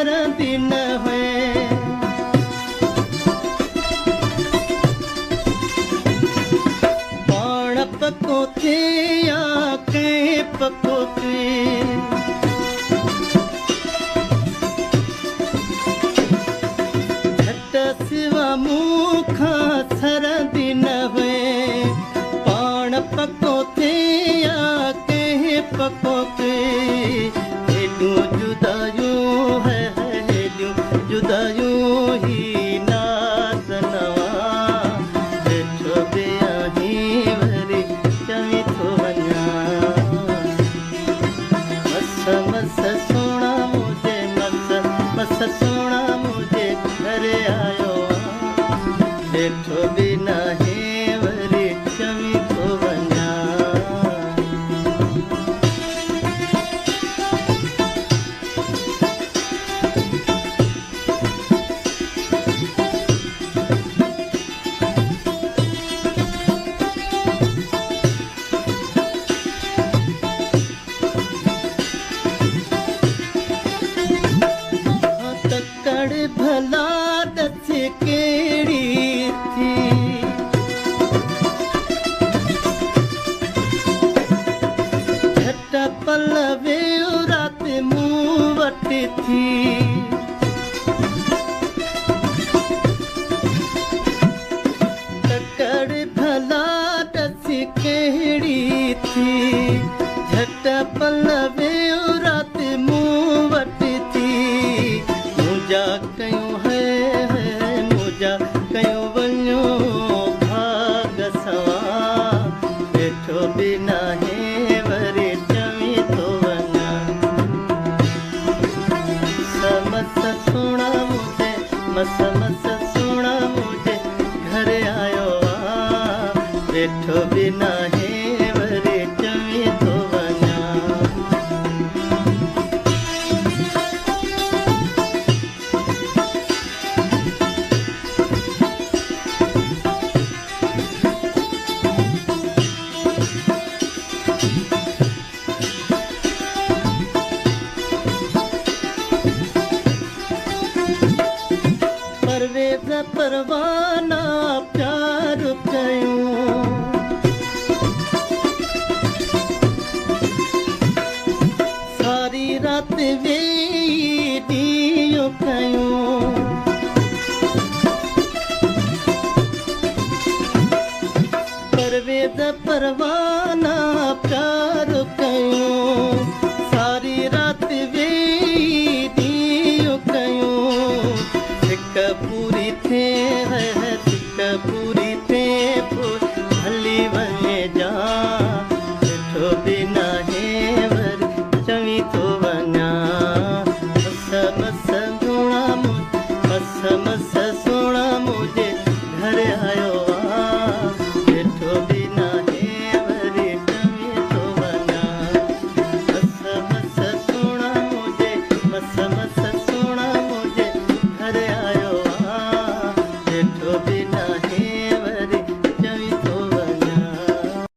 सरदी न हुए पाण पको थे या कंहिं पको थे झट सिवा मूं खां सरदी न हुए पाण पको थे या कंहिं पको थे हेॾियूं जुदायूं है हेॾियूं जुदायूं ही नाज़ नवां वेठो बि आहीं वरी चवी थो वञा मस मस सोणा मुंहिंजे मस मस सोणा मुंहिंजे घर आयो वेठो बि नाहीं वरी चवी थो वञा तकड़ भला दस कहिड़ी थी झट पल वेयो राति मूं वटि थी तकड़ भला दस कहिड़ी थी झट पल वेयो राति मूं वटि थी मुंहिंजा कयूं है मुंहिंजा कयूं वञो भाग सवां वेठो बि नाहीं वरी चवी थो वञा मस सोणा मुंहिंजे मस मस सोणा मुंहिंजे घर आयो वेठो बि नाहीं वरी चवी थो वञा परवेज़ परवाना प्यार कयूं सारी रात वेई ॾींहुं कयूं परवेज़ परवाना प्यार कयूं